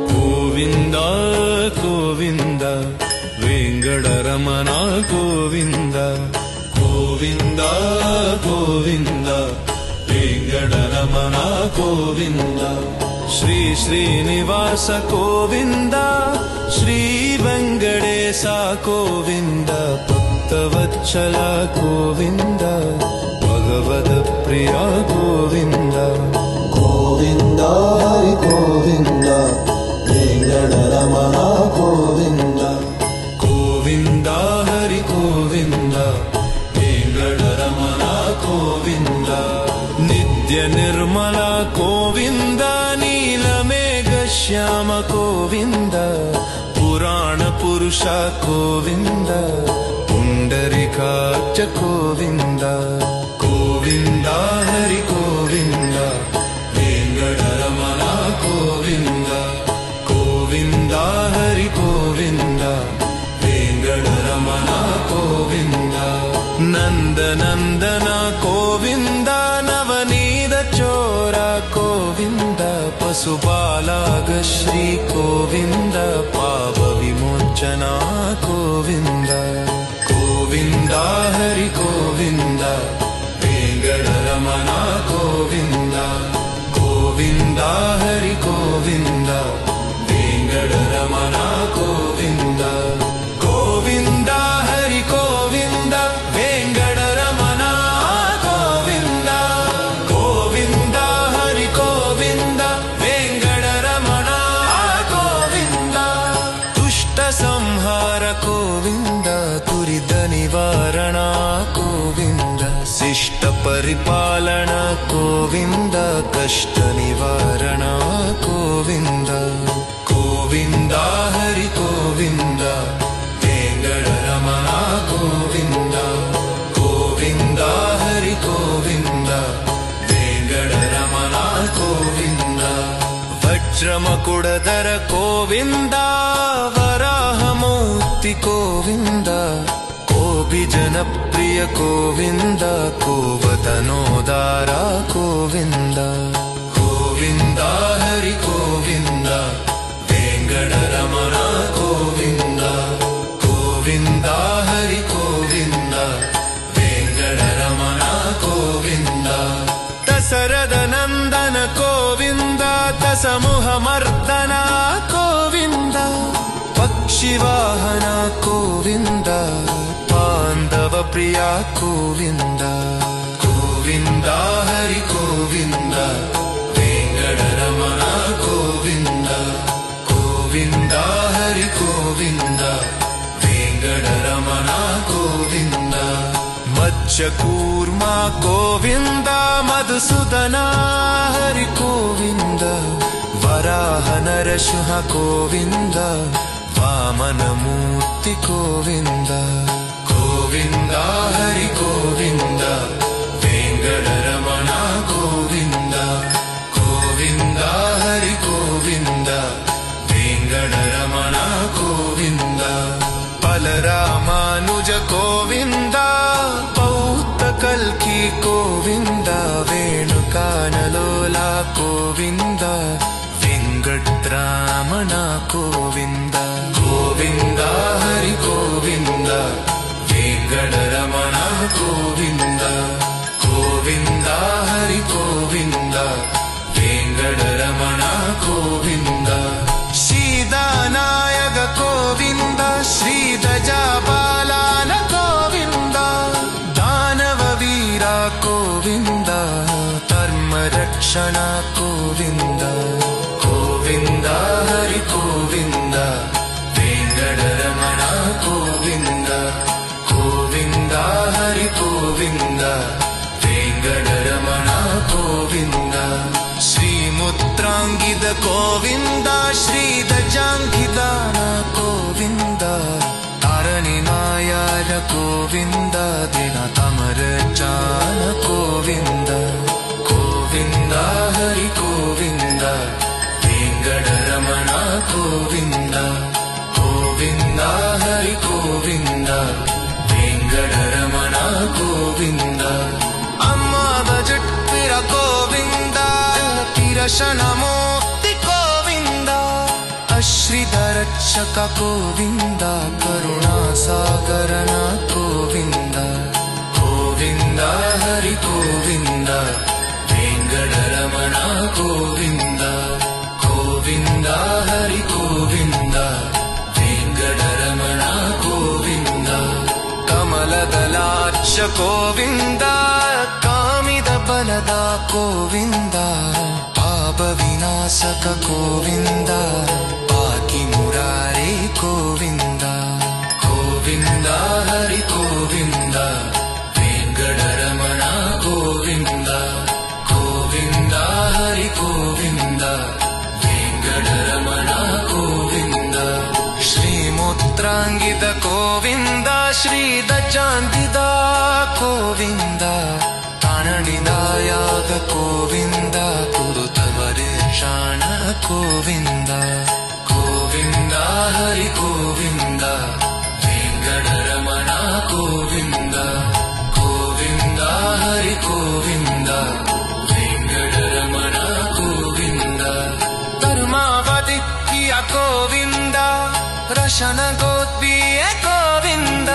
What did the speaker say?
గోవింద గోవింద వెంకటరమణ గోవింద గోవింద గోవింద వెంకటరమణ గోవింద శ్రీ శ్రీనివాస గోవింద శ్రీ వెంకటేశ గోవింద భక్తవత్సల గోవింద భగవద ప్రియ గోవింద గోవింద హరి గోవింద వెంకటరమణ గోవింద గోవింద హరి గోవింద వెంకటరమణ గోవింద నిత్య నిర్మల గోవింద నీలమేఘ శ్యామ గోవింద పురాణ పురుష గోవింద పుండరీకాక్ష గోవింద గోవింద హరి గోవింద వెంకటరమణ గోవింద గోవింద హరి గోవింద వెంకటరమణ గోవింద నందనందన గోవింద నవనీత చోర గోవింద పశుపాలాగ శ్రీ గోవింద పాప విమోచన గోవింద గోవింద హరి గోవింద వెంకటరమణ గోవింద గోవింద హరి గోవింద వెంకటరమణ గోవింద గోవింద హరి గోవింద వెంకటరమణ గోవింద గోవింద హరి గోవింద వెంకటరమణ గోవింద దుష్ట సంహార గోవింద దురిత నివారణ గోవింద శిష్ట పరిపాలన గోవింద కష్ట నివారణ గోవింద గోవింద హరి గోవింద వెంకటరమణ గోవింద గోవింద హరి గోవింద వెంకటరమణ గోవింద వజ్రమకుడధర గోవింద వరాహమూర్తి గోవింద జనప్రియ గోవింద కోవతనోదార గోవింద గోవింద హరి గోవింద వెంకటరమణ గోవింద గోవింద హరి గోవింద వెంకటరమణ గోవింద దశరథ నందన గోవింద దశముఖమర్దన గోవింద పక్షివాహన గోవింద పాండవ ప్రియ గోవింద గోవింద హరి గోవింద వెంకటరమణ గోవింద గోవింద హరి గోవింద వెంకటరమణ గోవింద మత్స్యకూర్మ గోవింద మధుసూదన హరి గోవింద వరాహ నరసింహ గోవింద వామనమూర్తి గోవింద గోవింద హరి గోవింద వెంకటరమణ గోవింద గోవింద హరి గోవింద వెంకటరమణ గోవింద బలరామానుజ గోవింద పౌత్త కల్కి గోవింద వేణుకానలోల గోవింద వెంకట్రమణ గోవింద గోవింద హరి గోవింద వెంకటరమణ గోవింద గోవింద హరి గోవింద వెంకటరమణ గోవింద శ్రీదానాయక గోవింద శ్రీదజాపాలన గోవింద దానవ వీర గోవింద ధర్మరక్షణ గోవింద గోవింద హరి గోవింద వెంకటరమణ గోవింద గోవింద హరి గోవింద వెంకటరమణ గోవింద శ్రీముత్రాంగిత గోవింద శ్రీదజాంగిదాన గోవింద తారణి నాయార గోవింద దిన తమర చాన గోవింద గోవింద హరి గోవింద వెంకటరమణ ವೆಂಕಟರಮಣ ಗೋವಿಂದ ಗೋವಿಂದ ಹರಿ ಗೋವಿಂದ ವೆಂಕಟರಮಣ ಗೋವಿಂದ ಅಮ್ಮ ಬಜಟ್ಪಿರ ಗೋವಿಂದ ಕಿರಶನ ಮೋಕ್ತಿ ಗೋವಿಂದ ಅಶ್ರಿಧರಕ್ಷಕ ಗೋವಿಂದ ಕರುಣಾಸಾಗರನ ಗೋವಿಂದ ಗೋವಿಂದ ಹರಿ ಗೋವಿಂದ ವೆಂಕಟರಮಣ ಗೋವಿಂದ ಗೋವಿಂದ ಹರಿ ಗೋವಿಂದ ವೆಂಕಟರಮಣ ಗೋವಿಂದ ಕಮಲದಲಾಕ್ಷ ಗೋವಿಂದ ಕಾಮಿದ ಬಲದ ಗೋವಿಂದ ಪಾಪ ವಿನಾಶಕ ಗೋವಿಂದ ಪಾಕಿ ಮುರಾರೇ ಗೋವಿಂದ ಗೋವಿಂದ ಹರಿ ಗೋವಿಂದ ವೆಂಕಟರಮಣ ಗೋವಿಂದ ಗೋವಿಂದ ಹರಿ ಗೋವಿಂದ ವೆಂಕಟರಮಣ ಗೋವಿಂದ ಶ್ರೀಮೂತ್ರಾಂಗಿದ ಗೋವಿಂದ ಶ್ರೀದ ಚಾಂದಿದ ಗೋವಿಂದ ತಾನಡಿದಾಯಾಗ ಗೋವಿಂದ ಕುರುತವರೇ ಶಾಣ ಗೋವಿಂದ ಗೋವಿಂದ ಹರಿ ಗೋವಿಂದ ವೆಂಕಟರಮಣ ಗೋವಿಂದ ಗೋವಿಂದ ಹರಿ ಗೋವಿಂದ ವೆಂಕಟರಮಣ ಗೋವಿಂದ ಧರ್ಮಾವತಿ ಗೋವಿಂದ ರಶನ ಗೋದ್ವಿಯ ಗೋವಿಂದ